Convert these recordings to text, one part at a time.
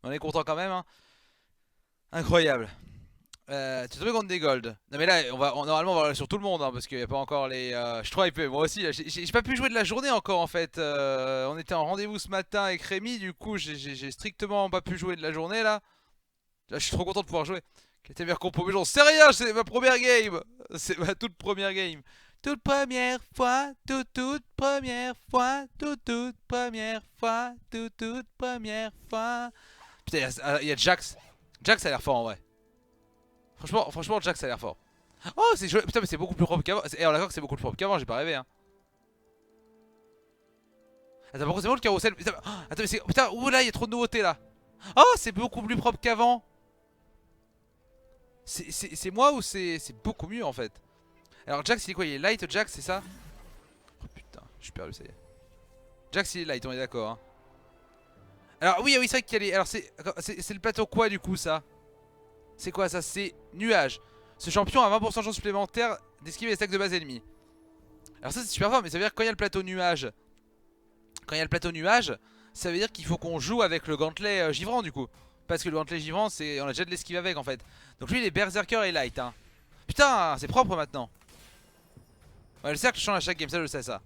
On est content quand même, hein. Incroyable. Tu es tombé contre des golds. Non mais là, normalement on va sur tout le monde, hein, parce qu'il n'y a pas encore les... je crois IP, moi aussi, là, j'ai pas pu jouer de la journée encore en fait. On était en rendez-vous ce matin avec Rémi, du coup j'ai strictement pas pu jouer de la journée là. Là je suis trop content de pouvoir jouer. Quelle était meilleure compo? Mais j'en sais rien, c'est ma première game. C'est ma toute première game. Toute première fois, toute première fois, toute première fois, toute première fois. Putain, y a Jax. Jax a l'air fort en vrai. Franchement, Jax a l'air fort. Oh, c'est joli. Putain, mais c'est beaucoup plus propre qu'avant. On est d'accord que c'est beaucoup plus propre qu'avant, j'ai pas rêvé, hein. Attends, par contre, c'est bon le carrousel. Putain, attends, mais c'est. Putain, ouh là, il y a trop de nouveautés là. Oh, c'est beaucoup plus propre qu'avant. C'est moi ou c'est beaucoup mieux en fait? Alors, Jax, il est quoi? Il est light, Jax, c'est ça? Oh putain, je suis perdu, ça y est. Jax, il est light, on est d'accord, hein. Alors, oui, oui, c'est vrai qu'il y a les. Alors, c'est le plateau quoi du coup, ça? C'est quoi ça? C'est nuage. Ce champion a 20% de chance supplémentaire d'esquiver les stacks de base ennemis. Alors, ça, c'est super fort, mais ça veut dire que quand il y a le plateau nuage. Quand il y a le plateau nuage, ça veut dire qu'il faut qu'on joue avec le gantelet givrant du coup. Parce que le gantelet givrant, on a déjà de l'esquive avec en fait. Donc lui, il est berserker et light, hein. Putain, c'est propre maintenant. Ouais, le cercle change à chaque game, ça je sais ça.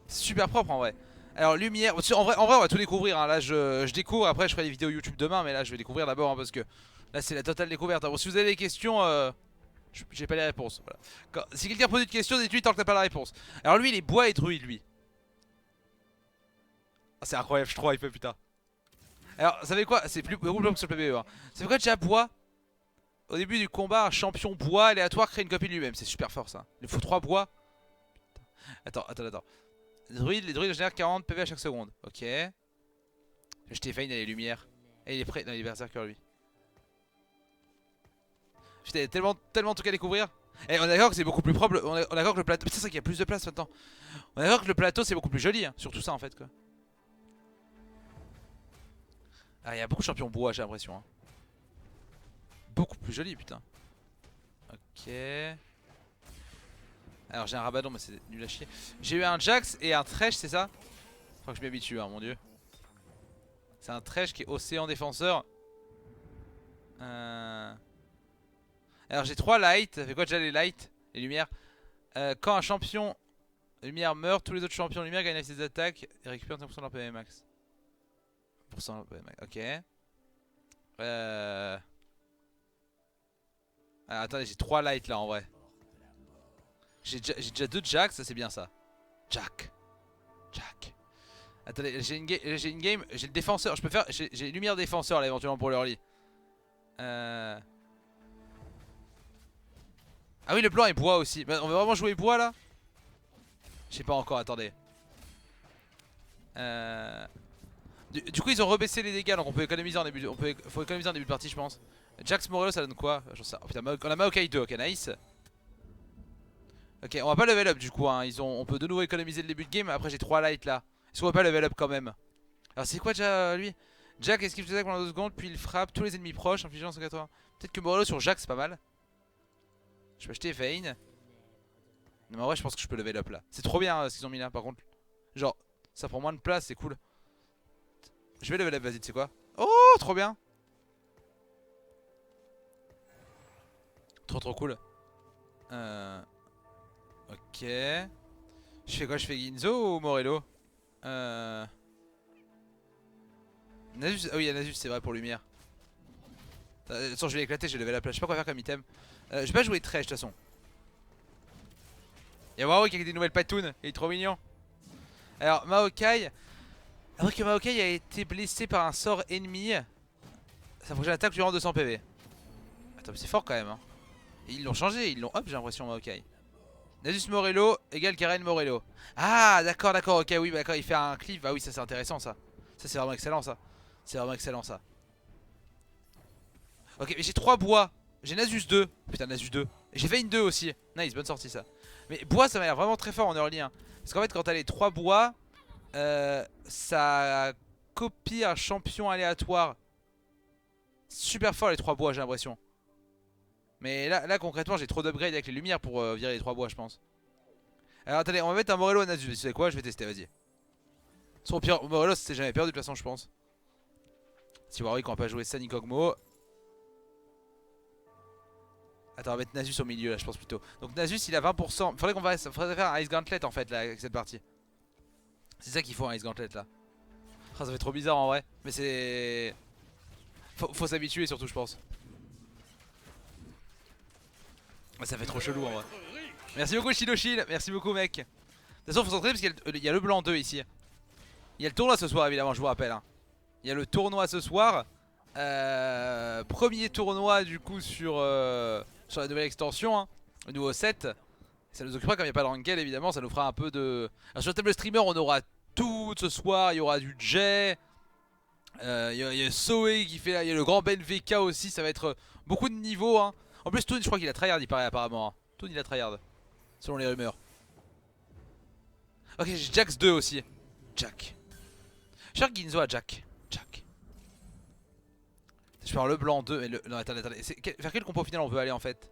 C'est super propre en vrai. Alors lumière, en vrai on va tout découvrir, hein. Là je découvre, après je ferai des vidéos YouTube demain. Mais là je vais découvrir d'abord, hein, parce que là c'est la totale découverte, hein. Bon, si vous avez des questions, j'ai pas les réponses, voilà. Si quelqu'un pose une question, dites-lui tant que t'as pas la réponse. Alors lui il est bois et druide lui. Ah, c'est incroyable, je suis trop hype, putain. Alors, vous savez quoi? C'est beaucoup plus long que sur le PvE, hein. Ça fait quoi déjà bois? Au début du combat, un champion bois aléatoire crée une copie de lui-même. C'est super fort ça. Il faut 3 bois. Attends. Les druides génèrent 40 PV à chaque seconde. Ok. Je t'ai failli dans les lumières. Et il est prêt. Non, il est berserker lui. Putain, il y a tellement de trucs à découvrir. Et on est d'accord que c'est beaucoup plus propre. On est d'accord que le plateau. C'est ça qu'il y a plus de place maintenant. On est d'accord que le plateau c'est beaucoup plus joli, hein. Surtout ça en fait, quoi. Ah, il y a beaucoup de champions bois, j'ai l'impression, hein. Beaucoup plus joli, putain. Ok. Alors j'ai un Rabadon, mais c'est nul à chier. J'ai eu un Jax et un Thresh, c'est ça? Faut que je m'y habitue, hein, mon dieu. C'est un Thresh qui est océan défenseur. Euh... Alors j'ai 3 lights. Ça fait quoi déjà les lights? Les lumières. Quand un champion lumière meurt, tous les autres champions lumière gagnent ses attaques et récupèrent 5% de leur PV max. Pour de leur PV max. Ok. Alors, attendez, j'ai 3 lights là en vrai. J'ai déjà 2 Jacks, ça c'est bien ça. Jack. Jack. Attendez, j'ai une game, j'ai le défenseur, je peux faire, j'ai lumière défenseur là éventuellement pour l'early. Ah oui, le blanc est bois aussi. Bah, on va vraiment jouer bois là? Je sais pas encore, attendez. Du coup ils ont rebaissé les dégâts, donc on peut économiser en début faut économiser en début de partie je pense. Jax Morello ça donne quoi? J'en sais. Oh putain, on a Maokai 2, ok nice. Ok, on va pas level up du coup, hein. On peut de nouveau économiser le début de game. Après j'ai 3 lights là. Est-ce qu'on va pas level up quand même? Alors c'est quoi déjà lui? Jack esquive ses attaques pendant 2 secondes, puis il frappe tous les ennemis proches, infligeant 180. Peut-être que Morello sur Jack c'est pas mal. Je peux acheter Vayne. Non mais en vrai je pense que je peux level up là. C'est trop bien, ce qu'ils ont mis là par contre. Genre, ça prend moins de place, c'est cool. Je vais level up, vas-y, tu sais quoi? Oh, trop bien. Trop cool. Ok. Je fais quoi? Je fais Ginzo ou Morello? Nasus, ah oui, il y a Nasus, c'est vrai pour lumière. De toute façon, je vais l'éclater, je vais level up là. Je sais pas quoi faire comme item. Je vais pas jouer Thresh de toute façon. Y'a Warwick avec des nouvelles patounes, il est trop mignon. Alors, Maokai. Après que Maokai a été blessé par un sort ennemi, sa prochaine attaque lui rend 200 PV. Attends, mais c'est fort quand même, hein. Et ils l'ont changé, ils l'ont up, j'ai l'impression, Maokai. Nasus Morello égale Karen Morello. Ah, d'accord, ok, oui, bah, d'accord, il fait un cleave. Ah oui, ça c'est intéressant ça. Ça c'est vraiment excellent ça. C'est vraiment excellent ça. Ok, mais j'ai 3 bois. J'ai Nasus 2. Putain, Nasus 2. Et j'ai Vayne 2 aussi. Nice, bonne sortie ça. Mais bois, ça m'a l'air vraiment très fort en early, hein. Parce qu'en fait, quand t'as les 3 bois, ça copie un champion aléatoire. Super fort les 3 bois, j'ai l'impression. Mais là concrètement, j'ai trop d'upgrades avec les lumières pour virer les 3 bois, je pense. Alors attendez, on va mettre un Morello à Nasus. Tu sais quoi? Je vais tester, vas-y. Son pire, Morello, c'est jamais perdu de toute façon, je pense. Si Warwick on va pas jouer ça ni Kog'Maw. Attends, on va mettre Nasus au milieu là, je pense plutôt. Donc Nasus il a 20%. Faudrait faire un Ice Gauntlet en fait là avec cette partie. C'est ça qu'il faut un Ice Gauntlet là. Oh, ça fait trop bizarre en vrai. Mais c'est. Faut s'habituer surtout, je pense. Ça fait trop chelou en vrai. Merci beaucoup Shinoshin, merci beaucoup mec. De toute façon faut s'entraîner parce qu'il y a le blanc 2 ici. Il y a le tournoi ce soir évidemment, je vous rappelle hein. Il y a le tournoi ce soir. Premier tournoi du coup sur la nouvelle extension hein, le nouveau set. Ça nous occupera comme il n'y a pas de Rangel évidemment, ça nous fera un peu de... Alors sur le table streamer on aura tout ce soir, il y aura du Jay. Il y a Zoé qui fait là, il y a le grand Ben VK aussi, ça va être beaucoup de niveaux hein. En plus Toon je crois qu'il a tryhard il paraît apparemment hein. Toon il a tryhard selon les rumeurs. Ok j'ai Jax 2 aussi. Jack. Je cherche Ginzo à Jack. Jack. Je perds le blanc 2 et le... Non attendez. Vers quel compo final on veut aller en fait?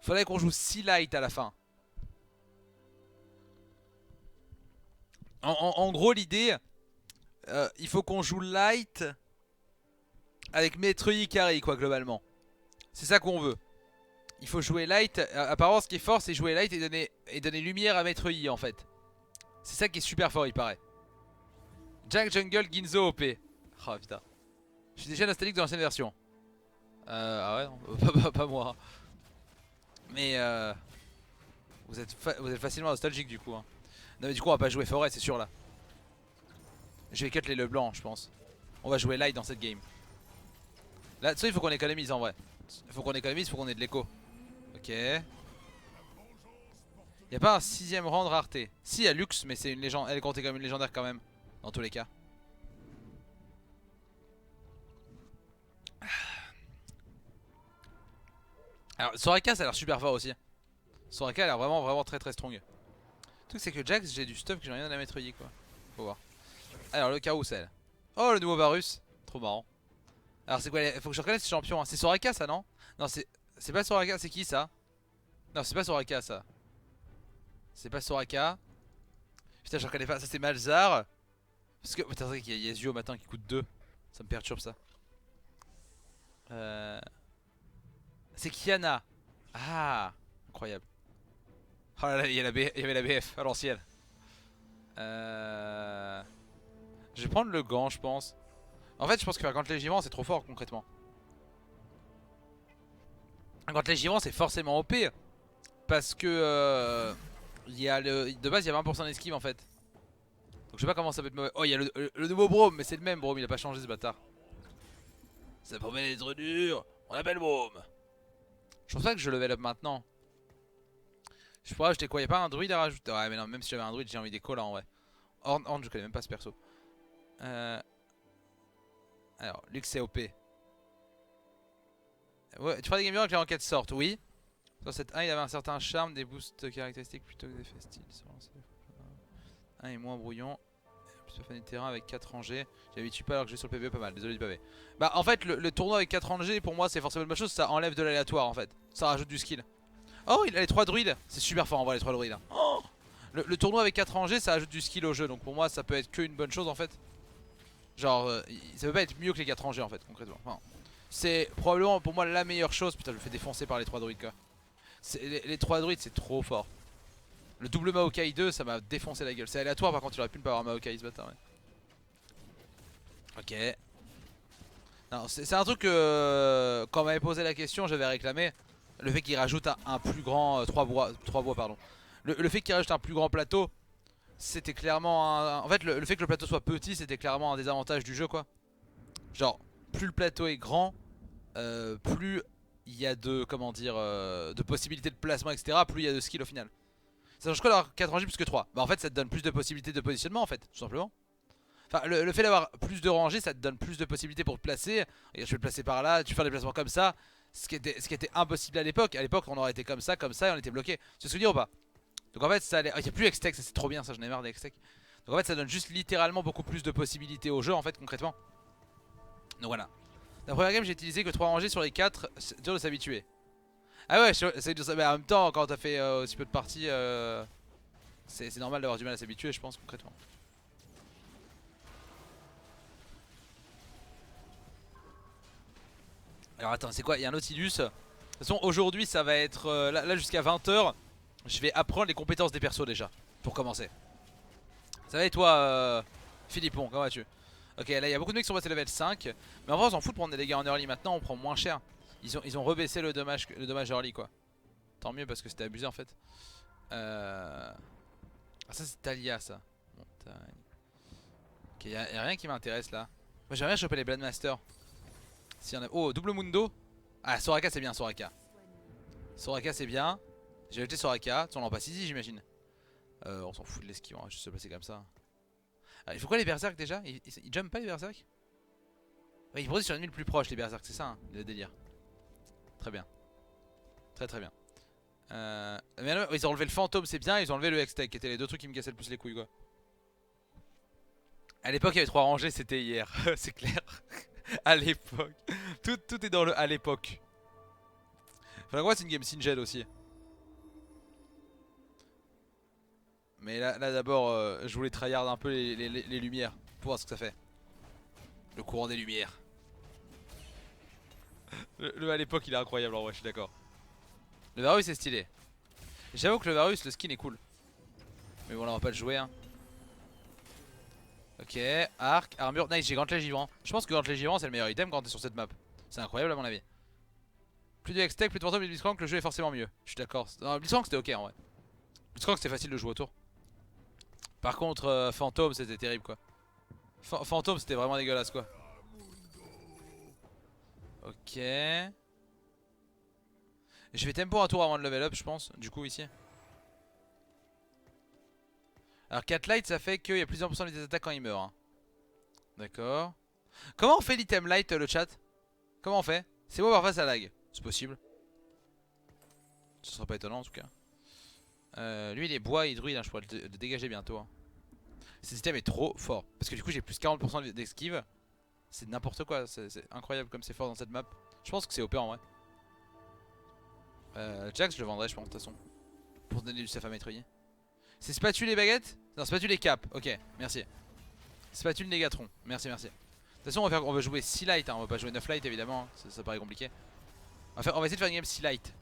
Faudrait qu'on joue 6 light à la fin. En gros l'idée il faut qu'on joue light avec Maître Yi carry quoi globalement. C'est ça qu'on veut. Il faut jouer light. Apparemment ce qui est fort c'est jouer light et donner lumière à Maître Yi en fait. C'est ça qui est super fort il paraît. Jack Jungle Ginzo OP. Oh putain. Je suis déjà nostalgique de l'ancienne version. Ah ouais non pas moi. Mais vous êtes facilement nostalgique du coup hein. Non mais du coup on va pas jouer forêt c'est sûr là. Je vais cut les Leblanc je pense. On va jouer light dans cette game. Là tu sais il faut qu'on économise en vrai. Il faut qu'on économise, il faut qu'on ait de l'écho. Ok. Y'a pas un 6ème rang de rareté. Si y'a Lux mais c'est une légende. Elle est comptée comme une légendaire quand même. Dans tous les cas. Alors Soraka ça a l'air super fort aussi. Soraka a l'air vraiment très strong. Le truc c'est que Jax j'ai du stuff que j'ai rien à mettre Yi quoi. Faut voir. Alors le carrousel. Oh le nouveau Varus. Trop marrant. Alors c'est quoi faut que je reconnaisse ce champion hein. C'est Soraka ça non? Non c'est pas Soraka, c'est qui ça? Non c'est pas Soraka ça. C'est pas Soraka. Putain je reconnais pas, ça c'est Malzar. Parce que putain c'est vrai qu'il y a Yezio matin qui coûte 2. Ça me perturbe ça. C'est Kiana. Ah incroyable. Oh là là il y avait la BF à l'ancienne. Je vais prendre le gant je pense. En fait je pense que quand les givants c'est trop fort concrètement. Quand les givants c'est forcément OP. Parce que de base il y a 20% d'esquive en fait. Donc je sais pas comment ça peut être mauvais. Oh il y a le nouveau Brome mais c'est le même Brome il a pas changé ce bâtard. Ça promet d'être dur. On appelle Brome. Je pense pas que je level up maintenant. Je pourrais ajouter quoi? Y'a pas un druide à rajouter? Ouais mais non même si j'avais un druide j'ai envie d'écho là en vrai. Horn je connais même pas ce perso. Alors Lux c'est OP. Ouais, tu feras des game avec les enquêtes sortent, oui. Sur cette 1 il avait un certain charme, des boosts caractéristiques plutôt que des effets styles. 1 est moins brouillon. Plutôt fan du terrain avec 4 rangées. J'habitue pas alors que j'ai sur le PvE pas mal, désolé du pavé. Bah en fait le tournoi avec 4 rangées pour moi c'est forcément une bonne chose, ça enlève de l'aléatoire en fait. Ça rajoute du skill. Oh il a les 3 druides, c'est super fort en vrai les 3 druides. Hein. Oh le tournoi avec 4 rangées ça ajoute du skill au jeu donc pour moi ça peut être que une bonne chose en fait. Genre ça peut pas être mieux que les 4 rangées en fait concrètement. Enfin, c'est probablement pour moi la meilleure chose. Putain je me fais défoncer par les 3 druides quoi. Les 3 druides c'est trop fort. Le double Maokai 2 ça m'a défoncé la gueule. C'est aléatoire par contre il aurait pu ne pas avoir Maokai ce bâtard ouais. Ok. Non c'est un truc que quand on m'avait posé la question j'avais réclamé. Le fait qu'il rajoute un plus grand 3 bois pardon. Le fait qu'il rajoute un plus grand plateau. C'était clairement en fait le fait que le plateau soit petit c'était clairement un désavantage du jeu quoi. Genre plus le plateau est grand plus il y a de comment dire de possibilités de placement etc. Plus il y a de skill au final. Ça change quoi d'avoir 4 rangées plus que 3? Bah en fait ça te donne plus de possibilités de positionnement en fait tout simplement. Enfin le fait d'avoir plus de rangées ça te donne plus de possibilités pour te placer. Regarde je vais le placer par là, tu fais des placements comme ça. Ce qui était impossible à l'époque. À l'époque on aurait été comme ça et on était bloqué. Tu sais ce que je veux dire ou pas? Donc en fait ça allait... il n'y a plus Hextech, ça c'est trop bien ça, j'en ai marre des Hextech. Donc en fait ça donne juste littéralement beaucoup plus de possibilités au jeu en fait concrètement. Donc voilà. La première game j'ai utilisé que 3 rangées sur les 4, c'est dur de s'habituer. Ah ouais c'est dur, mais en même temps quand t'as fait aussi peu de parties c'est normal d'avoir du mal à s'habituer je pense concrètement. Alors attends, c'est quoi? Il y a un Nautilus. De toute façon, aujourd'hui, ça va être là jusqu'à 20 h. Je vais apprendre les compétences des persos déjà, pour commencer. Ça va et toi, Philippon, comment vas-tu? Ok, là il y a beaucoup de mecs qui sont passés level 5. Mais en vrai, on s'en fout de prendre des dégâts en early maintenant, on prend moins cher. Ils ont rebaissé le dommage early quoi. Tant mieux parce que c'était abusé en fait. Ah, ça c'est Talia ça. Montagne. Ok, y a rien qui m'intéresse là. Moi j'aimerais bien choper les Bloodmaster. Si y en a... Oh, double Mundo. Ah, Soraka c'est bien, Soraka. Soraka c'est bien. J'ai acheté Soraka. On l'en passe ici j'imagine. On s'en fout de l'esquive, on va juste se placer comme ça. Ah, il faut quoi les berserk déjà? Ils jump pas les berserk? Ouais, ils produisent sur l'ennemi le plus proche les berserk, c'est ça hein, le délire. Très bien. Très très bien. Mais non, ils ont enlevé le fantôme, c'est bien, ils ont enlevé le Hextech qui étaient les deux trucs qui me cassaient le plus les couilles quoi. À l'époque il y avait 3 rangées, c'était hier, c'est clair. À l'époque. Tout est dans le à l'époque. Enfin, quoi, c'est une game Singed aussi. Mais là d'abord, je voulais tryhard un peu les lumières pour voir ce que ça fait. Le courant des lumières. Le à l'époque il est incroyable en vrai, je suis d'accord. Le Varus est stylé. J'avoue que le Varus, le skin est cool. Mais bon là on va pas le jouer hein. Ok, arc, armure, nice, j'ai gantelet givrant. Je pense que gantelet givrant c'est le meilleur item quand t'es sur cette map. C'est incroyable à mon avis. Plus de Hextech, plus de fantôme, plus de Blitzcrank, le jeu est forcément mieux. Je suis d'accord. Blitzcrank c'était ok en vrai. Blitzcrank c'était facile de jouer autour. Par contre, fantôme c'était terrible quoi. Fantôme c'était vraiment dégueulasse quoi. Ok. Je vais tempo un tour avant de level up je pense, du coup ici. Alors 4 light ça fait qu'il y a plus de 1% des attaques quand il meurt hein. D'accord. Comment on fait l'item light le chat? Comment on fait? C'est bon parfois ça lag. C'est possible. Ce sera pas étonnant en tout cas. Lui il est bois et druide hein, je pourrais le dégager bientôt hein. Ce système est trop fort. Parce que du coup j'ai plus 40% d'esquive. C'est n'importe quoi, c'est incroyable comme c'est fort dans cette map. Je pense que c'est OP en vrai. Jax je le vendrai je pense de toute façon. Pour donner du stuff à maîtriser. C'est spatule et baguettes? Non spatule et cap, ok merci. Spatule Négatron, merci merci. De toute façon on va jouer 6 light hein. On va pas jouer 9 light évidemment hein. Ça paraît compliqué. On va essayer de faire une game 6 light.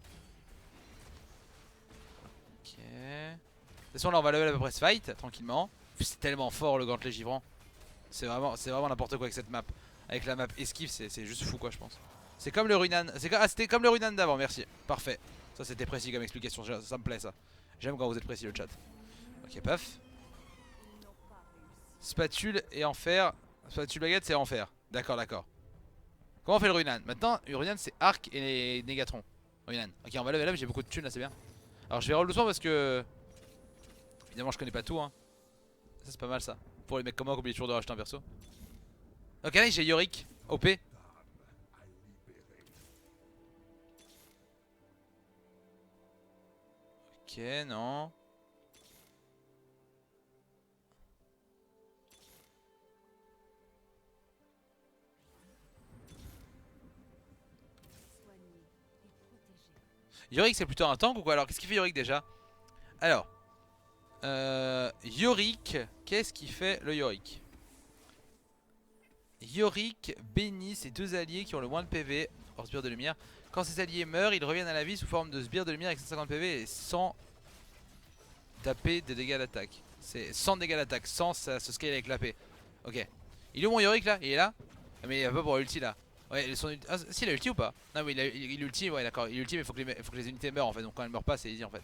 Ok. De toute façon là on va level à peu près ce fight tranquillement. C'est tellement fort le gantelet givrant. C'est vraiment n'importe quoi avec cette map. Avec la map esquive c'est juste fou quoi je pense. C'est comme le Runan. C'était comme le Runan d'avant, merci. Parfait. Ça c'était précis comme explication, ça me plaît ça. J'aime quand vous êtes précis le chat. Ok paf. Spatule et enfer. Spatule baguette c'est enfer. D'accord d'accord. Comment on fait le Runan? Maintenant le Runan c'est arc et Négatron. Runan. Ok on va level up, j'ai beaucoup de thunes là c'est bien. Alors je vais roll doucement parce que évidemment je connais pas tout hein. Ça c'est pas mal ça. Pour les mecs comme moi qui oublient toujours de racheter un perso. Ok là j'ai Yorick. OP. Ok non. Yorick c'est plutôt un tank ou quoi? Alors qu'est-ce qu'il fait Yorick déjà? Alors Yorick, qu'est-ce qu'il fait le Yorick? Yorick bénit ses deux alliés qui ont le moins de PV hors sbire de lumière. Quand ces alliés meurent, ils reviennent à la vie sous forme de sbire de lumière avec 150 PV et sans taper de dégâts d'attaque. C'est sans dégâts d'attaque, sans ça se scale avec l'AP. Ok. Il est où mon Yorick là? Il est là? Mais il a pas pour ulti là. Ouais, son ulti... Ah, si il a ulti ou pas? Non mais il ulti, ouais d'accord, il ulti mais faut que les unités meurent en fait, donc quand elles meurent pas c'est easy en fait.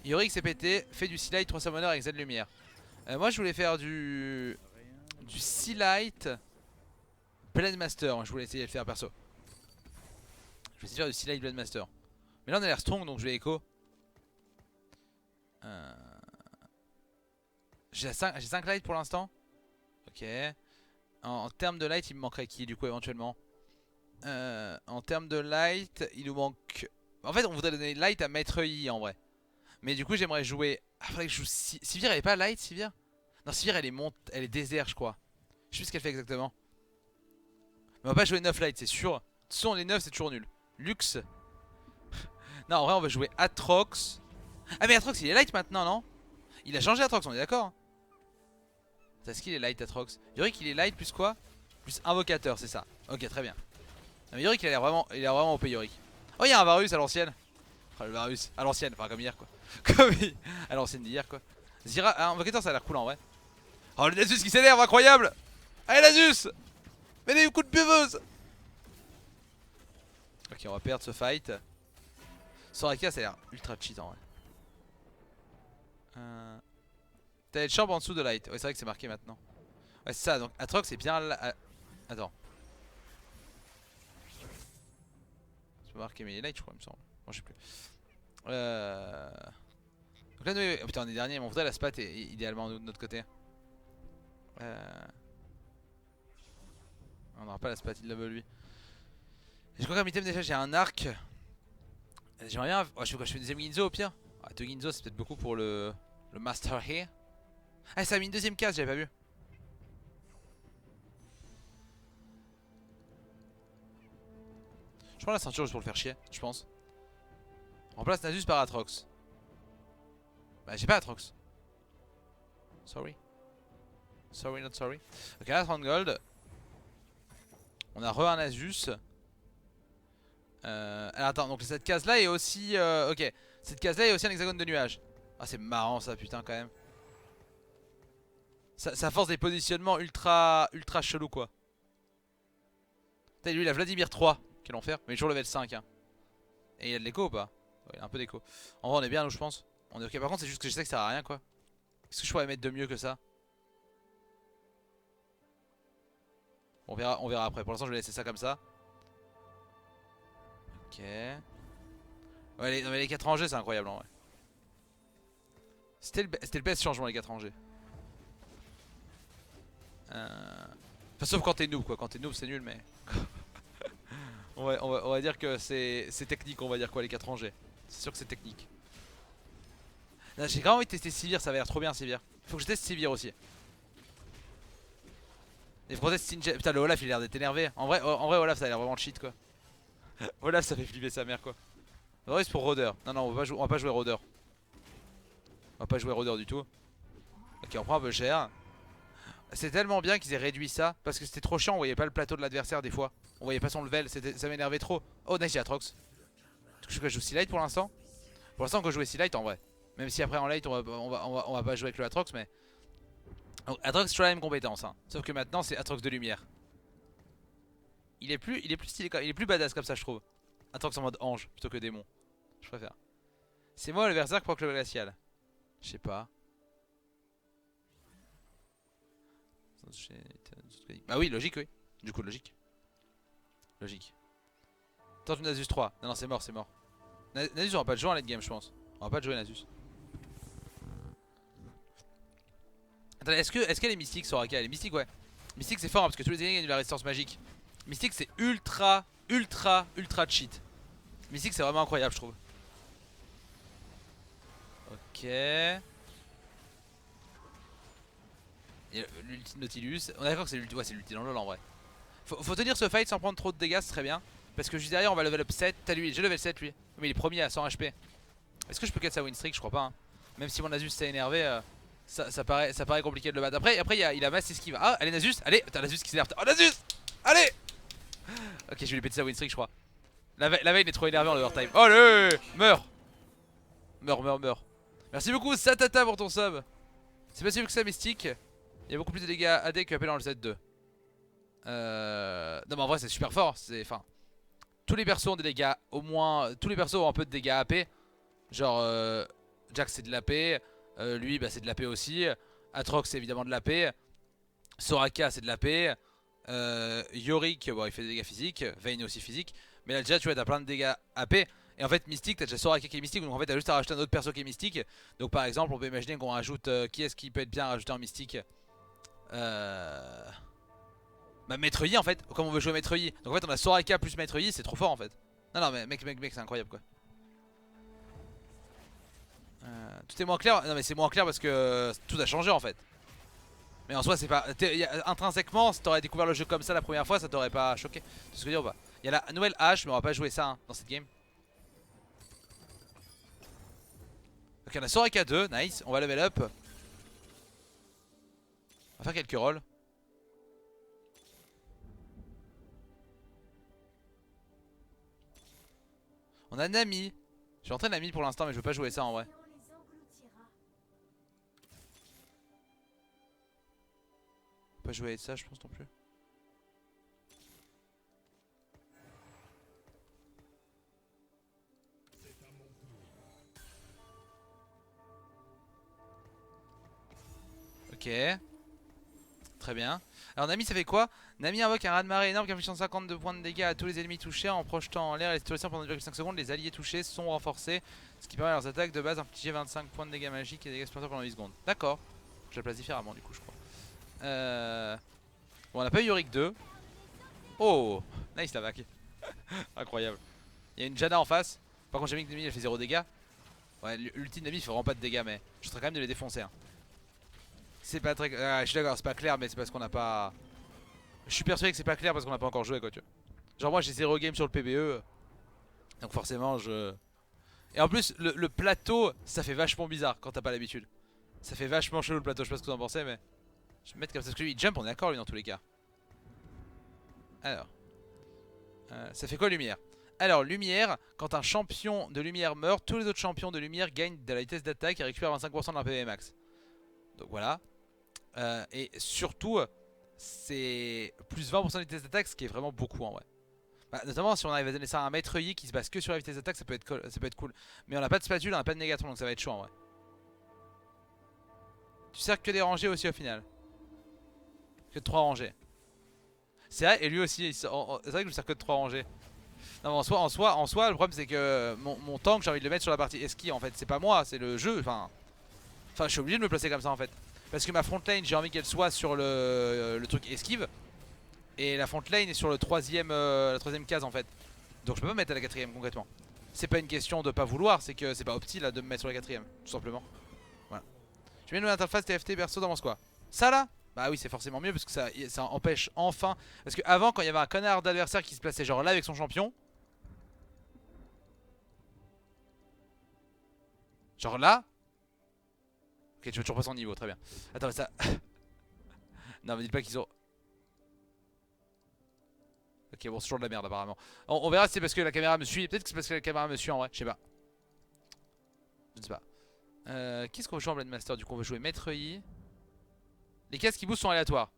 Yorick s'est pété, fait du Sea Light 3 summoners avec Z lumière. Moi je voulais faire du Sea Light Blade Moi je voulais essayer de le faire perso. Je vais essayer de faire du Sea Light Blade Master. Mais là on a l'air strong donc je vais écho. J'ai 5 light pour l'instant. Ok. En termes de light il me manquerait qui du coup éventuellement? En termes de light il nous manque... En fait on voudrait donner light à Maître Yi en vrai. Mais du coup j'aimerais jouer... Ah faudrait que je joue... Sivir elle est pas light Sivir? Non Sivir elle est désert je crois. Je sais plus ce qu'elle fait exactement. Mais on va pas jouer 9 light c'est sûr. De toute façon les 9 c'est toujours nul. Lux. Non en vrai on va jouer Atrox. Ah mais Atrox il est light maintenant non? Il a changé Atrox on est d'accord? Est-ce qu'il est light Atrox? Yorick il est light plus quoi? Plus invocateur c'est ça. Ok très bien. Mais Yorick il a l'air vraiment OP Yorick. Oh y'a un Varus à l'ancienne. Oh, le Varus à l'ancienne, enfin comme hier quoi. Comme à l'ancienne d'hier quoi. Zira, ah, Invocator ça a l'air cool en vrai. Oh le Nasus qui s'énerve, incroyable. Allez Nasus, mets des coups de pieuvreuse. Ok on va perdre ce fight. Soraka ça a l'air ultra cheat en vrai. T'as une chambre en dessous de Light. Ouais c'est vrai que c'est marqué maintenant. Ouais c'est ça, donc Atrox c'est bien là. Attends. Je peux marquer mes Light je crois il me semble. Bon je sais plus. Donc là nous, oh, putain on est dernier mais on voudrait la spat et idéalement de notre côté. On n'aura pas la spat, il la veut lui. Et je crois qu'un item déjà j'ai un arc. J'aimerais bien. Oh, je fais quoi? Je fais une deuxième Ginzo au pire. Ah, deux Ginzo c'est peut-être beaucoup pour le Master here. Ah, ça a mis une deuxième case, j'avais pas vu. Je prends la ceinture juste pour le faire chier, je pense. On remplace Nasus par Atrox. Bah, j'ai pas Atrox. Sorry. Sorry, not sorry. Ok, là 30 gold. On a un Nasus. Alors attends, donc cette case là est aussi. Ok, cette case là est aussi un hexagone de nuages. Ah, c'est marrant ça, putain, quand même. Ça force des positionnements ultra chelou quoi. Putain, lui il a Vladimir 3. Quel enfer. Mais il est toujours level 5 hein. Et il a de l'écho ou pas? Ouais, il a un peu d'écho. En vrai on est bien nous je pense. On est ok, par contre c'est juste que je sais que ça sert à rien quoi. Est-ce que je pourrais mettre de mieux que ça? On verra après. Pour l'instant je vais laisser ça comme ça. Ok. Ouais, non, mais les 4 rangées c'est incroyable en vrai. C'était le best changement les 4 rangées. Enfin sauf quand t'es noob quoi. Quand t'es noob c'est nul mais... on va dire que c'est technique on va dire quoi les 4 rangées. C'est sûr que c'est technique. J'ai grave envie de tester Sivir, ça va l'air trop bien Sivir. Faut que je teste Sivir aussi. Et faut qu'on teste Singed. Putain le Olaf il a l'air d'être énervé. En vrai Olaf ça a l'air vraiment cheat quoi. Olaf ça fait flipper sa mère quoi. Ouais c'est pour Rôdeur. Non on va pas jouer Rôdeur. On va pas jouer Rôdeur du tout. Ok on prend un peu cher. C'est tellement bien qu'ils aient réduit ça. Parce que c'était trop chiant, on voyait pas le plateau de l'adversaire des fois. On voyait pas son level, ça m'énervait trop. Oh nice j'ai Atrox. Je joue Sea Light pour l'instant. Pour l'instant on peut jouer Sea Light en vrai. Même si après en late on va pas jouer avec le Atrox mais... Donc, Atrox toujours la même compétence hein. Sauf que maintenant c'est Atrox de lumière. Il est plus stylé, il est plus badass comme ça je trouve. Atrox en mode ange plutôt que démon. Je préfère. C'est moi le Berserk pour le glacial. Je sais pas. Bah oui logique oui. Du coup logique. Logique. Tente une Nasus 3. Non c'est mort c'est mort. Nasus on va pas le jouer en late game je pense. On va pas le jouer Nasus. Attendez, est-ce qu'elle est mystique Soraka? Elle est mystique ouais. Mystique c'est fort hein, parce que tous les ennemis gagnent de la résistance magique. Mystique c'est ultra cheat. Mystique c'est vraiment incroyable je trouve. Ok. L'ulti Nautilus. On est d'accord que c'est l'ulti. Ouais c'est l'ulti dans le LoL en vrai. Faut tenir ce fight sans prendre trop de dégâts, c'est très bien. Parce que juste derrière on va level up 7. T'as lui, j'ai level 7 lui. Mais il est premier à 100 HP. Est-ce que je peux cut sa win streak? Je crois pas hein. Même si mon Nasus s'est énervé, ça paraît compliqué de le battre. Après il a mass esquive. Ah allez Nasus, allez. T'as Nasus qui s'énerve. Oh Nasus, allez. Ok je vais lui péter sa win streak je crois. La veille il est trop énervé en overtime. Oh allez. Meurs. Meurs. Merci beaucoup Satata pour ton sub. C'est pas si que ça mystique. Il y a beaucoup plus de dégâts AD que AP dans le Z2. Non mais en vrai c'est super fort. Enfin, tous les persos ont des dégâts au moins. Tous les persos ont un peu de dégâts AP. Genre Jax c'est de l'AP. Lui bah, c'est de l'AP aussi. Atrox c'est évidemment de l'AP. Soraka c'est de l'AP. Yorick bon, il fait des dégâts physiques. Vayne est aussi physique. Mais là déjà tu vois t'as plein de dégâts AP. Et en fait mystique t'as déjà Soraka qui est mystique. Donc en fait t'as juste à rajouter un autre perso qui est mystique. Donc par exemple on peut imaginer qu'on rajoute qui est-ce qui peut être bien rajouté en mystique. Bah Maître Yi en fait, comme on veut jouer Maître Yi. Donc en fait on a Soraka plus Maître Yi, c'est trop fort en fait. Non mais mec c'est incroyable quoi. Tout est moins clair. Non mais c'est moins clair parce que tout a changé en fait. Mais en soi c'est pas... Intrinsèquement si t'aurais découvert le jeu comme ça la première fois ça t'aurait pas choqué. Tu sais ce que je veux dire ou pas? Il y a la nouvelle hache mais on va pas jouer ça hein, dans cette game. Ok on a Soraka 2, nice, on va level up. On va faire quelques rolls. On a Nami. Je suis en train de Nami pour l'instant, mais je veux pas jouer ça en vrai. Pas jouer avec ça, je pense non plus. Ok. Très bien. Alors Nami ça fait quoi? Nami invoque un raz-de-marée énorme qui inflige 152 points de dégâts à tous les ennemis touchés en projetant en l'air les situations pendant 2,5 secondes. Les alliés touchés sont renforcés, ce qui permet à leurs attaques de base d'infliger 25 points de dégâts magiques et des dégâts supplémentaires pendant 8 secondes. D'accord. Je la place différemment du coup je crois. Bon on a pas eu Yorick 2. Oh nice la vague. Incroyable. Il y a une Janna en face. Par contre j'ai mis que Nami elle fait 0 dégâts. Ouais l'ultime Nami fait vraiment pas de dégâts mais je serais quand même de les défoncer hein. C'est pas très... je suis d'accord c'est pas clair mais c'est parce qu'on a pas... Je suis persuadé que c'est pas clair parce qu'on a pas encore joué quoi tu vois. Genre moi j'ai 0 game sur le PBE. Donc forcément je... Et en plus le plateau ça fait vachement bizarre quand t'as pas l'habitude. Ça fait vachement chelou le plateau, je sais pas ce que vous en pensez mais... Je vais me mettre comme ça parce que lui il jump on est d'accord lui dans tous les cas. Alors... ça fait quoi lumière? Alors lumière, quand un champion de lumière meurt, tous les autres champions de lumière gagnent de la vitesse d'attaque et récupèrent 25% de leur PV max. Donc voilà. Et surtout, c'est plus 20% de vitesse d'attaque, ce qui est vraiment beaucoup en vrai. Bah, notamment si on arrive à donner ça à un maître Yi qui se base que sur la vitesse d'attaque, ça peut être cool. Mais on n'a pas de spatule, on n'a pas de Négatron, donc ça va être chaud en vrai. Tu sers que des rangées aussi au final. Que de 3 rangées. C'est vrai, et lui aussi, c'est vrai que je sers que de 3 rangées. Non, mais en soi, le problème c'est que mon tank, j'ai envie de le mettre sur la partie esquive en fait. C'est pas moi, c'est le jeu. Enfin, je suis obligé de me placer comme ça en fait. Parce que ma front lane, j'ai envie qu'elle soit sur le truc esquive. Et la front lane est sur la troisième case en fait. Donc je peux pas me mettre à la quatrième concrètement. C'est pas une question de pas vouloir, c'est que c'est pas opti là de me mettre sur la quatrième, tout simplement. Voilà. Je mets une interface TFT perso dans mon squat. Ça là? Bah oui c'est forcément mieux parce que ça empêche enfin. Parce que avant quand il y avait un connard d'adversaire qui se plaçait genre là avec son champion. Genre là. Ok tu veux toujours pas son niveau, très bien. Attends mais ça... Non me dites pas qu'ils ont... Ok bon c'est toujours de la merde apparemment. On verra si c'est parce que la caméra me suit. Peut-être que c'est parce que la caméra me suit en vrai, je sais pas. Je ne sais pas. Qu'est-ce qu'on veut jouer en Blade Master? Du coup on veut jouer Maître Yi. Les cases qui boostent sont aléatoires.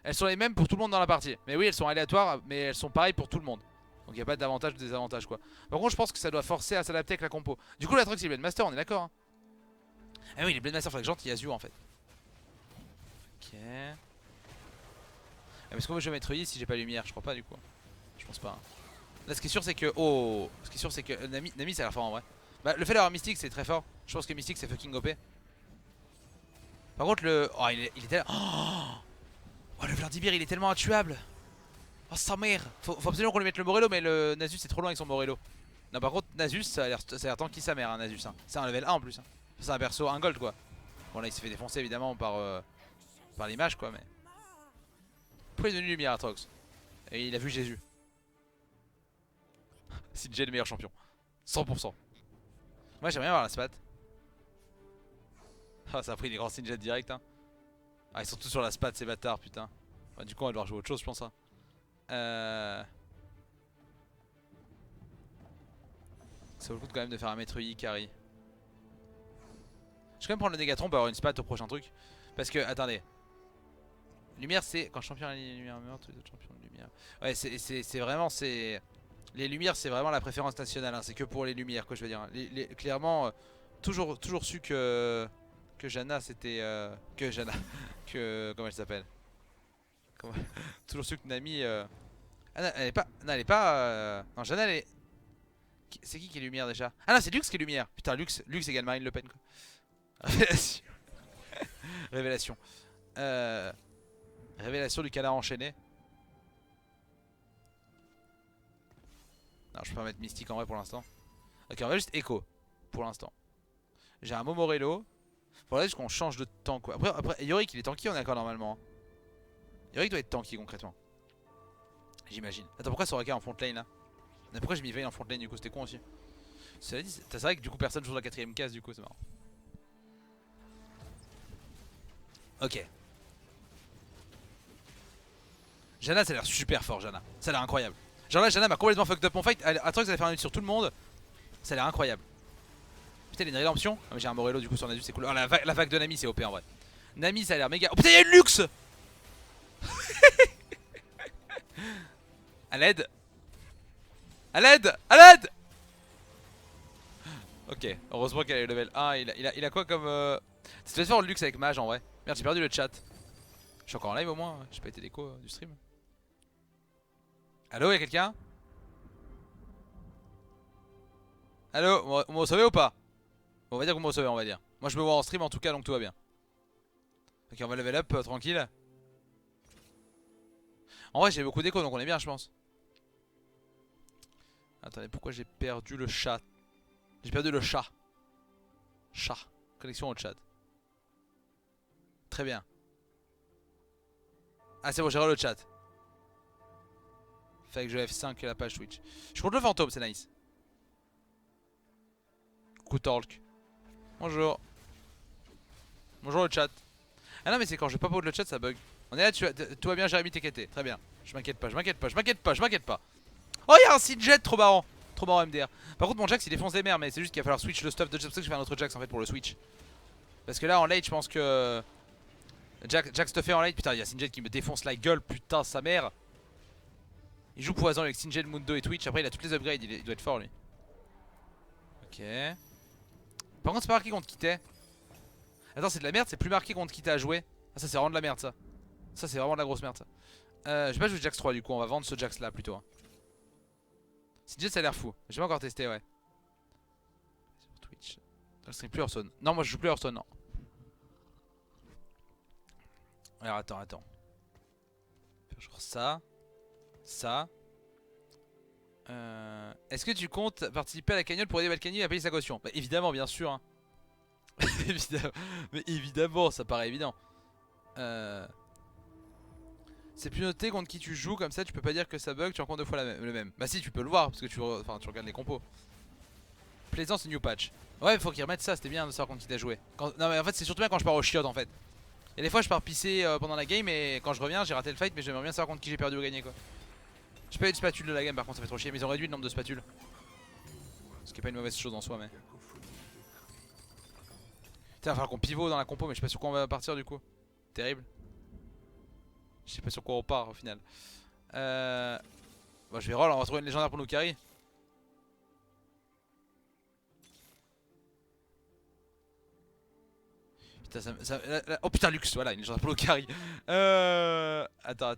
Elles sont les mêmes pour tout le monde dans la partie. Mais oui elles sont aléatoires mais elles sont pareilles pour tout le monde. Donc il n'y a pas d'avantage ou de désavantage quoi. Par contre je pense que ça doit forcer à s'adapter avec la compo. Du coup la truc c'est Blade Master, on est d'accord hein. Ah oui les Blade Master faudrait que j'entre Yasuo en fait. Ok. Ah, mais est-ce qu'on veut jouer Maître Yi si j'ai pas lumière? Je crois pas du coup. Je pense pas hein. Là ce qui est sûr c'est que... Oh, ce qui est sûr c'est que Nami ça a l'air fort en vrai. Bah le fait d'avoir Mystique c'est très fort. Je pense que Mystique c'est fucking OP. Par contre le... Oh il est tellement... Oh le Vladimir il est tellement intuable. Oh sa mère. Faut absolument qu'on lui mette le Morello mais le Nasus c'est trop loin avec son Morello. Non par contre Nasus ça a l'air tanky sa mère hein, Nasus hein. C'est un level 1 en plus hein. C'est un perso 1 gold quoi. Bon là il s'est fait défoncer évidemment par l'image quoi mais... Pourquoi il est devenu lumière Atrox? Et il a vu Jésus. CJ le meilleur champion 100%. Moi j'aimerais bien voir la spat. Ah ça a pris des grands Sinjet direct hein. Ah ils sont tous sur la spat ces bâtards putain. Bah, du coup on va devoir jouer autre chose je pense hein. Ça vaut le coup quand même de faire un maître Yi carry. Je vais quand même prendre le Négatron pour avoir une spat au prochain truc. Parce que attendez. Lumière c'est... Quand champion de lumière meurt, tous les autres champions de lumière. Ouais c'est vraiment... Les lumières c'est vraiment la préférence nationale hein. C'est que pour les lumières quoi je veux dire. Clairement toujours su que Janna c'était... Que Janna... Que... Comment elle s'appelle? Toujours su que Nami... Ah non elle est pas... Non elle est pas... Non Janna elle est... C'est qui est lumière déjà? Ah non c'est Lux qui est lumière. Putain Lux égale Marine Le Pen quoi. Révélation. Révélation. Révélation du canard enchaîné. Non je peux pas mettre Mystique en vrai pour l'instant. Ok on va juste Echo pour l'instant. J'ai un Momorello. Faudrait juste qu'on change de temps quoi. Après Yorick il est tanky on est d'accord normalement. Yorick doit être tanky concrètement. J'imagine. Attends pourquoi Soraka en front lane là? Mais pourquoi j'ai mis Vayne en front lane du coup c'était con aussi. C'est vrai que du coup personne joue la quatrième case du coup c'est marrant. Ok. Janna ça a l'air super fort Janna. Ça a l'air incroyable. Genre là Janna m'a complètement fucked up mon fight. Atrox allait faire un ult sur tout le monde. Ça a l'air incroyable. Putain, il y a une rédemption. Ah, mais j'ai un Morello du coup sur Nasus, c'est cool. Oh, la vague de Nami, c'est OP en vrai. Nami, ça a l'air méga. Oh putain, il y a une luxe. A l'aide. A l'aide. A l'aide. Ok, heureusement qu'elle est level 1. Il a quoi comme. C'est peut-être faire le luxe avec mage en vrai. Merde, j'ai perdu le chat. Je suis encore en live au moins. J'ai pas été d'écho du stream. Allo, y'a quelqu'un? Allo, vous me recevez ou pas? Bon, on va dire que vous me recevez, on va dire. Moi je me vois en stream en tout cas, donc tout va bien. Ok, on va level up tranquille. En vrai, j'ai beaucoup d'écho donc on est bien, je pense. Attendez, pourquoi j'ai perdu le chat? J'ai perdu le chat. Chat. Connexion au chat. Très bien. Ah, c'est bon, j'ai re le chat. Fait que je F5 la page Twitch. Je compte le fantôme, c'est nice. Coucou Talk. Bonjour. Bonjour le chat. Ah non, mais c'est quand je pop out le chat, ça bug. On est là, tout va bien, Jérémy TKT. Très bien. Je m'inquiète pas, je m'inquiète pas, je m'inquiète pas, je m'inquiète pas. Oh, y'a un Sinjet, trop marrant. Trop marrant MDR. Par contre, mon Jax il défonce des mers, mais c'est juste qu'il va falloir switch le stuff de Jax. C'est pour ça que je fais un autre Jax en fait pour le switch. Parce que là en late, je pense que. Jax te fait en late. Putain, y'a Sinjet qui me défonce la gueule, putain, sa mère. Il joue poison avec Sinjet, Mundo et Twitch. Après, il a toutes les upgrades, il doit être fort lui. Ok. Par contre, c'est pas marqué contre qui t'es. Attends, c'est de la merde, c'est plus marqué contre qui t'as à jouer. Ah, ça, c'est vraiment de la merde ça. Ça, c'est vraiment de la grosse merde ça. Je vais pas jouer Jax 3 du coup, on va vendre ce Jax là plutôt. Hein. Sinjet, ça a l'air fou. J'ai pas encore testé, ouais. Sur Twitch. Je stream plus Hearthstone. Non, moi je joue plus Hearthstone, non. Alors attends. Genre ça. Ça. Est-ce que tu comptes participer à la cagnotte pour aider Balkany à payer sa caution? Bah évidemment, bien sûr. Hein. Évidemment. Mais évidemment, ça paraît évident. C'est plus noté contre qui tu joues, comme ça tu peux pas dire que ça bug, tu rencontres deux fois le même. Bah si, tu peux le voir parce que tu regardes les compos. Plaisance new patch. Ouais, faut qu'ils remettent ça, c'était bien de savoir contre qui t'as joué. Non mais en fait c'est surtout bien quand je pars au chiottes en fait. Et des fois je pars pisser pendant la game et quand je reviens j'ai raté le fight, mais j'aimerais bien savoir contre qui j'ai perdu ou gagné quoi. J'ai pas eu de spatule de la game par contre, ça fait trop chier, mais ils ont réduit le nombre de spatules. Ce qui est pas une mauvaise chose en soi, mais. Putain, il va falloir qu'on pivot dans la compo, mais je sais pas sur quoi on va partir du coup. Terrible. Je sais pas sur quoi on part au final. Bon, je vais roll, on va trouver une légendaire pour nous carry. Putain, oh putain, Lux, voilà, une légendaire pour nous carry. Attends.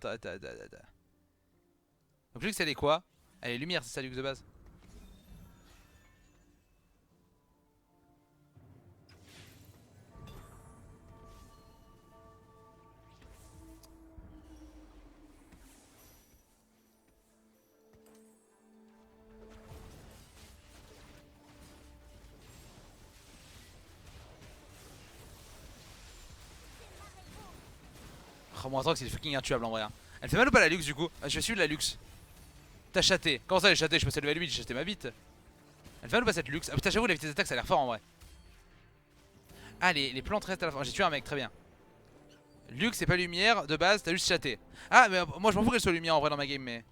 Donc Lux, elle est quoi? Elle est lumière, c'est ça Lux de base. Oh, mon attaque c'est fucking intuable en vrai. Hein. Elle fait mal ou pas la Lux du coup? Je vais suivre la Lux. T'as chaté. Comment ça, elle est chaté? Je passais level 8, j'ai chaté ma bite. Elle fait mal ou pas cette Lux? Ah putain, j'avoue, la vitesse d'attaque ça a l'air fort en vrai. Ah, les plantes restent à la fin. J'ai tué un mec, très bien. Lux, c'est pas lumière, de base, t'as juste chaté. Ah, mais moi je m'en fous qu'elle soit lumière en vrai dans ma game, mais.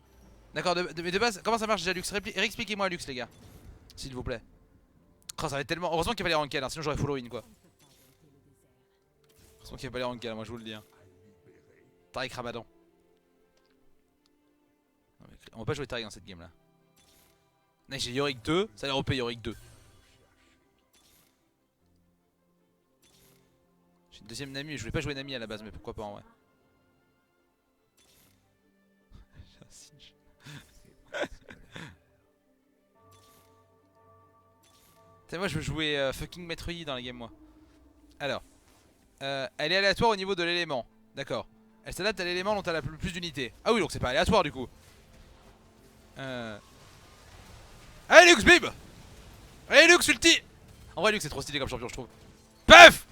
D'accord, mais de base, comment ça marche déjà Lux? Réexpliquez-moi Lux, les gars. S'il vous plaît. Oh, ça va être tellement. Heureusement qu'il n'y a pas les ranked, hein, sinon j'aurais full win quoi. Heureusement qu'il n'y a pas les ranked, moi je vous le dis. Hein. Tariq Ramadan. On va pas jouer Tariq dans cette game là. Nice, j'ai Yorick 2, ça a l'air OP Yorick 2. J'ai une deuxième Nami, je voulais pas jouer Nami à la base, mais pourquoi pas en vrai. Moi je veux jouer fucking Maître Yi dans la game moi. Alors, elle est aléatoire au niveau de l'élément, d'accord. Elle s'adapte à l'élément dont elle a le plus d'unités. Ah oui, donc c'est pas aléatoire du coup. Allez Lux, bim. Allez Lux, ulti. En vrai Lux c'est trop stylé comme champion je trouve. Paf.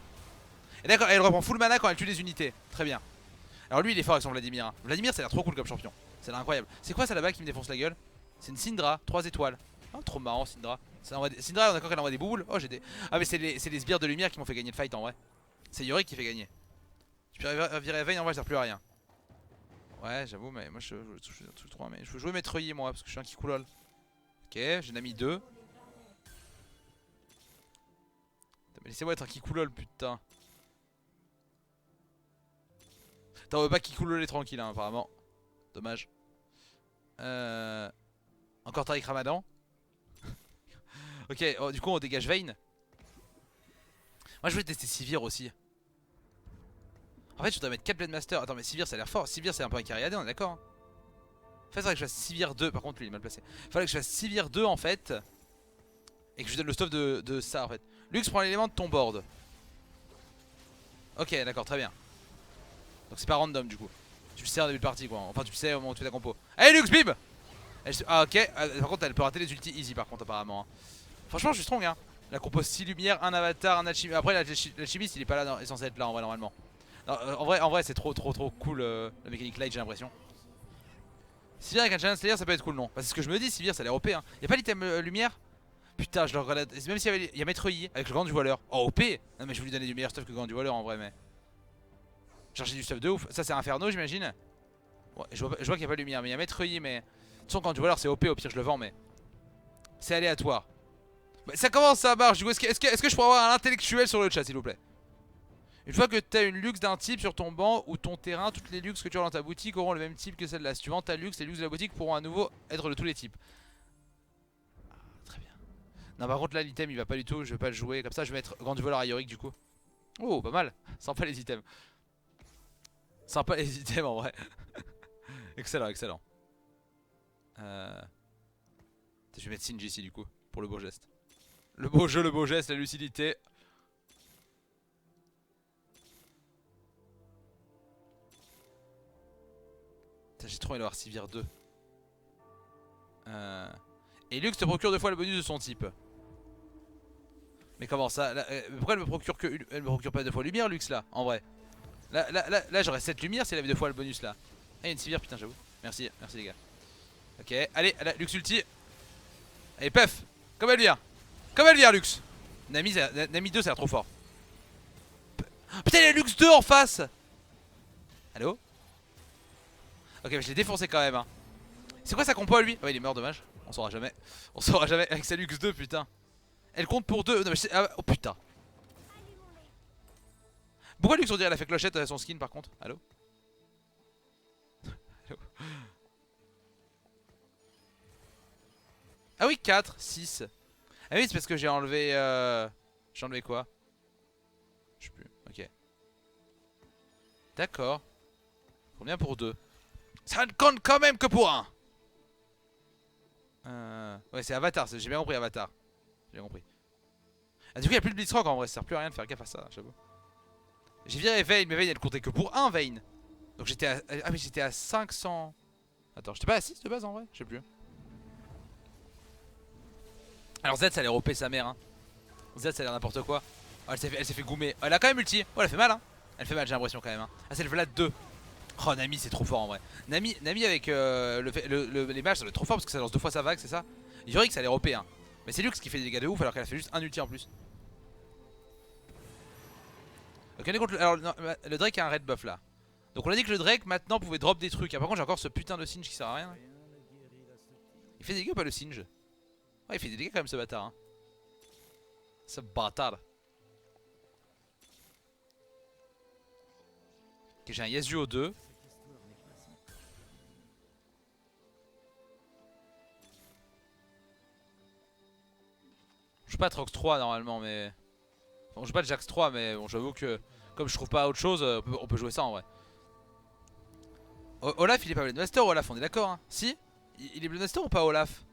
Et d'accord, elle reprend full mana quand elle tue des unités. Très bien. Alors lui il est fort avec son Vladimir. Hein. Vladimir ça a l'air trop cool comme champion. Ça a l'air incroyable. C'est quoi ça là-bas qui me défonce la gueule? C'est une Syndra, 3 étoiles. Oh trop marrant Syndra. Syndra on est d'accord qu'elle envoie des boules. Oh j'ai des. Ah mais c'est les sbires de lumière qui m'ont fait gagner le fight en vrai. C'est Yorick qui fait gagner. Tu peux virer Vayne en vrai ça sert plus à rien. Ouais j'avoue mais moi je joue 3 mais je veux jouer Maître Yi moi parce que je suis un Kikulol. Ok j'ai Nami 2. Mais laissez-moi être un Kikoulol, putain. Attends, on veut pas Kikoulol tranquille, hein, apparemment. Dommage. Encore Tariq Ramadan. Ok, oh, du coup on dégage Vayne. Moi je voulais tester Sivir aussi. En fait je voudrais mettre 4 Blade Master. Attends mais Sivir ça a l'air fort. Sivir c'est un peu un carry AD, on est d'accord hein. En fait il faudrait que je fasse Sivir 2. Par contre lui il est mal placé. Il faudrait que je fasse Sivir 2 en fait. Et que je lui donne le stuff de ça en fait. Lux prend l'élément de ton board. Ok d'accord très bien. Donc c'est pas random du coup. Tu le sais en début de partie quoi. Enfin tu le sais au moment où tu fais ta compo. Allez Lux bim. Ah ok, par contre elle peut rater les ultis easy par contre apparemment hein. Franchement je suis strong hein. La compo 6 lumières, un avatar, un alchimiste. Après l'alchimiste il est pas là, il est censé être là en vrai normalement. Non, en vrai c'est trop cool la mécanique light j'ai l'impression. Sivir avec un challenge slayer ça peut être cool non. Bah, c'est ce que je me dis, Sivir ça a l'air OP hein. Y'a pas l'item lumière. Putain je le regarde. Même s'il y a Maître Yi avec le gant du voleur. Oh OP. Non mais je vais lui donner du meilleur stuff que le gant du voleur en vrai mais. Chercher du stuff de ouf. Ça c'est Inferno j'imagine. Ouais, je vois qu'il n'y a pas de lumière mais il y a Maître Yi mais. De toute façon quand du voleur c'est OP au pire je le vends mais. C'est aléatoire. Bah, ça commence ça marche du coup est-ce que je pourrais avoir un intellectuel sur le chat s'il vous plaît. Une fois que tu as une luxe d'un type sur ton banc ou ton terrain, toutes les luxes que tu as dans ta boutique auront le même type que celle-là. Si tu vends ta luxe, les luxes de la boutique pourront à nouveau être de tous les types. Ah, très bien. Non par contre là l'item il va pas du tout, je vais pas le jouer. Comme ça je vais mettre Grand du voleur à Yorick du coup. Oh pas mal, sympa les items. Sympa les items en vrai. Excellent, excellent. Je vais mettre Singed ici du coup, pour le beau geste. Le beau jeu, le beau geste, la lucidité. J'ai trop envie d'avoir Sivir 2. Et Lux te procure 2 fois le bonus de son type. Mais comment ça là, pourquoi elle me procure que elle me procure pas 2 fois lumière Lux là en vrai. Là j'aurais 7 lumières si elle avait 2 fois le bonus là. Ah il y a une Sivir putain j'avoue. Merci les gars. Ok allez Lux ulti. Allez puff. Comme elle vient Lux. Nami 2 ça a l'air trop fort. Putain il y a Lux 2 en face. Allo. Ok mais je l'ai défoncé quand même hein. C'est quoi sa compo à lui? Ouais il est mort dommage. On saura jamais. On saura jamais avec sa Lux 2 putain. Elle compte pour 2. Non, mais oh putain. Pourquoi Lux on dirait elle a fait clochette à son skin par contre? Allo. Allo. Ah oui 4, 6. Ah oui c'est parce que j'ai enlevé j'ai enlevé quoi? Je sais plus, ok. D'accord. Combien pour 2? Ça ne compte quand même que pour 1. Ouais c'est Avatar, j'ai bien compris Avatar. J'ai bien compris. Ah du coup il n'y a plus de Blitzrock en vrai, ça sert plus à rien de faire gaffe à ça j'avoue. J'ai viré Vayne, mais Vayne elle comptait que pour 1 Vayne. Donc j'étais à... Ah mais j'étais à 500. Attends j'étais pas à 6 de base en vrai? Je sais plus. Alors Z ça a l'air OP sa mère hein. Z ça a l'air n'importe quoi. Oh, elle s'est fait goumer. Oh, elle a quand même ulti. Oh elle fait mal hein. Elle fait mal j'ai l'impression quand même hein. Ah c'est le Vlad 2. Oh Nami c'est trop fort en vrai. Nami avec les mages ça doit être trop fort parce que ça lance 2 fois sa vague c'est ça. Yorick ça a l'air OP hein. Mais c'est Lux qui fait des dégâts de ouf alors qu'elle a fait juste un ulti en plus. Ok on est contre alors non, le Drake a un red buff là. Donc on a dit que le Drake maintenant pouvait drop des trucs. Par contre j'ai encore ce putain de Singe qui sert à rien. Il fait des dégâts ou pas le Singe? Ouais il fait des dégâts quand même ce bâtard hein. Ce bâtard. Ok j'ai un Yasuo 2. Je joue pas Trox 3 normalement mais... Bon, je joue pas de Jax 3 mais bon j'avoue que comme je trouve pas autre chose on peut jouer ça en vrai. Olaf il est pas Blade Master ou Olaf on est d'accord hein? Si? Il est Blade Master ou pas Olaf?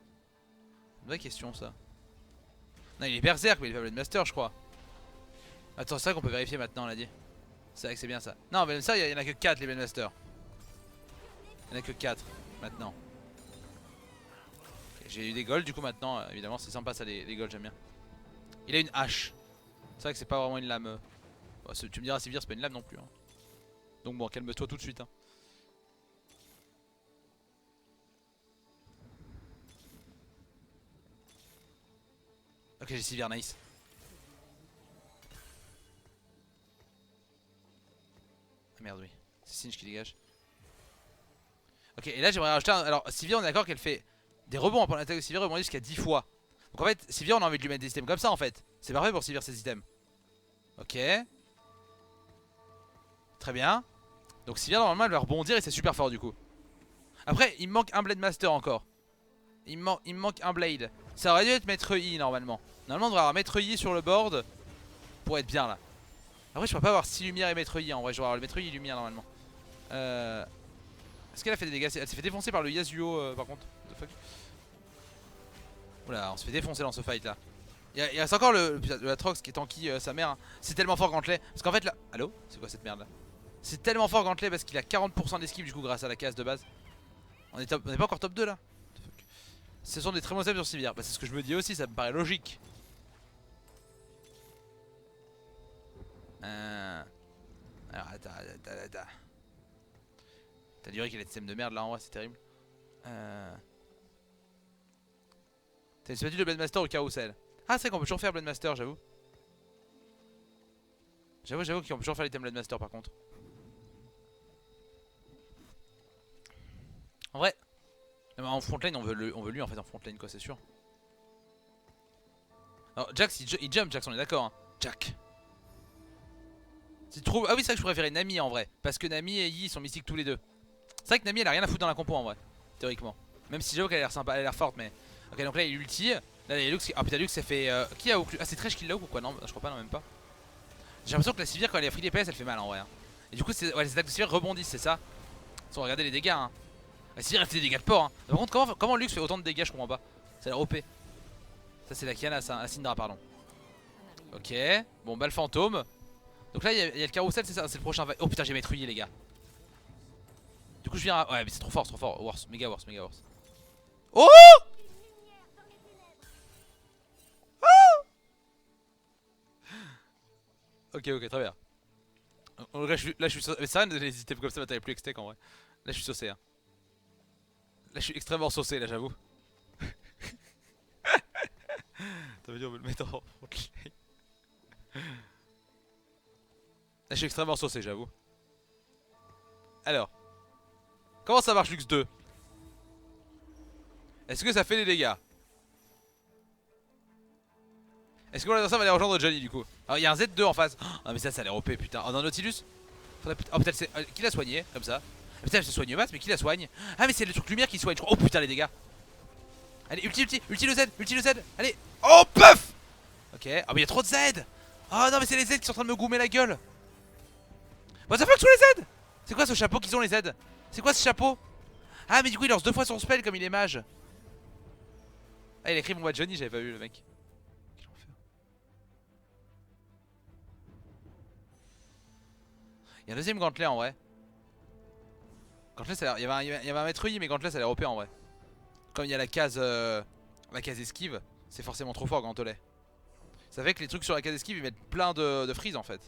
Une vraie question ça. Non il est Berserk mais il est pas Blade Master je crois. Attends c'est vrai qu'on peut vérifier maintenant on l'a dit. C'est vrai que c'est bien ça. Non Blade Master il y en a que 4 les Blade Master. Il y en a que 4 maintenant. Okay, j'ai eu des golds du coup maintenant évidemment c'est sympa ça les golds j'aime bien. Il a une hache. C'est vrai que c'est pas vraiment une lame. Bon, tu me diras Sivir c'est pas une lame non plus hein. Donc bon calme-toi tout de suite hein. Ok j'ai Sivir nice. Ah merde oui. C'est Singe qui dégage. Ok et là j'aimerais rajouter un... Alors Sivir on est d'accord qu'elle fait des rebonds pendant l'attaque de Sivir rebondit jusqu'à 10 fois. Donc en fait Sivir on a envie de lui mettre des items comme ça en fait. C'est parfait pour Sivir ces items. Ok. Très bien. Donc Sivir normalement elle va rebondir et c'est super fort du coup. Après il me manque un Blade Master encore. Il me manque un Blade. Ça aurait dû être Maître Yi normalement. Normalement on devrait avoir Maître Yi sur le board pour être bien là. Après je pourrais pas avoir 6 lumières et Maître Yi en vrai. Je devrais avoir le Maître Yi lumière normalement. Est-ce qu'elle a fait des dégâts? Elle s'est fait défoncer par le Yasuo par contre. What the fuck. Oula, on se fait défoncer dans ce fight là. Il reste encore le Atrox qui est tanky sa mère. Hein. C'est tellement fort Gantley. Parce qu'en fait là. Allo? C'est quoi cette merde là? C'est tellement fort Gantley parce qu'il a 40% d'esquive du coup grâce à la case de base. On est pas encore top 2 là. Ce sont des très bons items sur Sivir. Bah, c'est ce que je me dis aussi, ça me paraît logique. Alors attends. T'as duré qu'il a des systèmes de merde là en vrai, c'est terrible. T'as une spatule de Blade Master au carrousel. Ah, c'est vrai qu'on peut toujours faire Blade Master, j'avoue. J'avoue qu'on peut toujours faire l'item Blade Master par contre. En vrai, en frontline on veut lui en fait en frontline quoi, c'est sûr. Alors Jax il jump, Jax on est d'accord hein. Jack. Si tu trouves... Ah oui c'est vrai que je préférais Nami en vrai. Parce que Nami et Yi sont mystiques tous les deux. C'est vrai que Nami elle a rien à foutre dans la compo en vrai. Théoriquement. Même si j'avoue qu'elle a l'air sympa, elle a l'air forte mais... Ok donc là il ulti. Là il y a Lux qui... Ah putain Lux ça fait... Qui a Occlu... Ah c'est Thresh qui l'a ou quoi? Non je crois pas, non même pas. J'ai l'impression que la Sivir quand elle est free DPS elle fait mal en vrai hein. Et du coup ouais, les attaques de Sivir rebondissent c'est ça. Sans regarder les dégâts hein. La Sivir elle fait des dégâts de porc hein. Par contre comment Lux fait autant de dégâts je comprends pas. Ça a l'air OP. Ça c'est la Kiana, ça, la Syndra pardon. Ok, bon bah le fantôme. Donc là il y a le carrousel c'est ça, c'est le prochain. Oh putain j'ai maîtrouillé les gars. Du coup je viens à... Ouais mais c'est trop fort, worse, méga worse. Oh, ok très bien. Là je suis saucé. Mais c'est rien les items comme ça m'attendait plus extec en vrai. Là je suis saucé hein. Là je suis extrêmement saucé là j'avoue. T'as vu on veut le mettre en frontline. Là je suis extrêmement saucé j'avoue. Alors comment ça marche Lux 2? Est-ce que ça fait des dégâts? Est-ce que mon adversaire va aller rejoindre Johnny du coup? Alors il y a un Z2 en face. Ah mais ça a l'air OP putain. Oh non Nautilus. Oh putain c'est... qui l'a soigné comme ça? Putain elle se soigne masse mais qui la soigne? Ah mais c'est le truc lumière qui soigne je crois. Oh putain les dégâts. Allez ulti le Z. Allez. Oh puff. Ok. Ah mais il y a trop de Z. Oh non mais c'est les Z qui sont en train de me goumer la gueule. What the fuck tous les Z? C'est quoi ce chapeau qu'ils ont les Z? C'est quoi ce chapeau? Ah mais du coup il lance 2 fois son spell comme il est mage. Ah il a écrit mon Johnny j'avais pas vu le mec. Il y a un deuxième Gantley en vrai. Gantley ça a l'air... Il y avait un maître Yi mais Gantley ça a l'air OP en vrai. Comme il y a la case esquive, c'est forcément trop fort Gantley. Ça fait que les trucs sur la case esquive ils mettent plein de freeze en fait.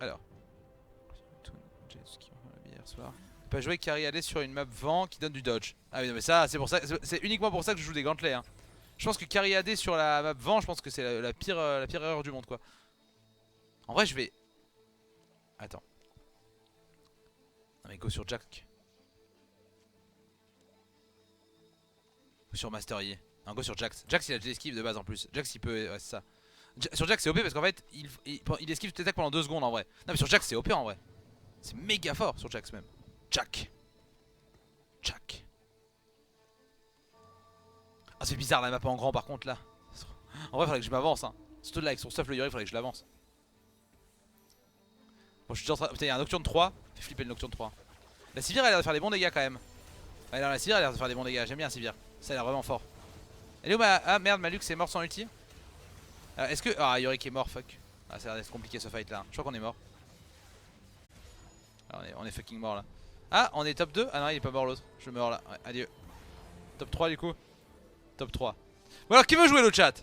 Alors. On peut jouer Cariadé sur une map vent qui donne du dodge. Ah oui non mais ça c'est pour ça, c'est uniquement pour ça que je joue des Gantley hein. Je pense que Cariadé sur la map vent, je pense que c'est la pire erreur du monde quoi. En vrai je vais... Attends. Non mais go sur Jack. Go sur Master Yi. Non go sur Jax. Jax il a de l'esquive de base en plus. Jax il peut... Ouais c'est ça. Sur Jax c'est OP parce qu'en fait il esquive tes attaques pendant 2 secondes en vrai. Non mais sur Jax c'est OP en vrai. C'est méga fort sur Jax même. Jack. Ah c'est bizarre la map en grand par contre là. En vrai faudrait que je m'avance hein. Surtout là avec son stuff le Yuri faudrait que je l'avance. Bon je suis déjà en train... Putain y'a un Nocturne 3. Fait flipper le Nocturne 3. La Sivir elle a l'air de faire des bons dégâts quand même. Ouais non la Sivir elle a l'air de faire des bons dégâts. J'aime bien la Sivir. Ça a l'air vraiment fort. Elle est où ma... Ah merde ma Lux est mort sans ulti. Est-ce que... Ah Yorick est mort fuck. Ah ça a l'air d'être compliqué ce fight là. Je crois qu'on est mort. Alors, on est fucking mort là. Ah on est top 2. Ah non il est pas mort l'autre. Je meurs là. Ouais, adieu. Top 3 du coup. Top 3. Bon alors qui veut jouer le chat?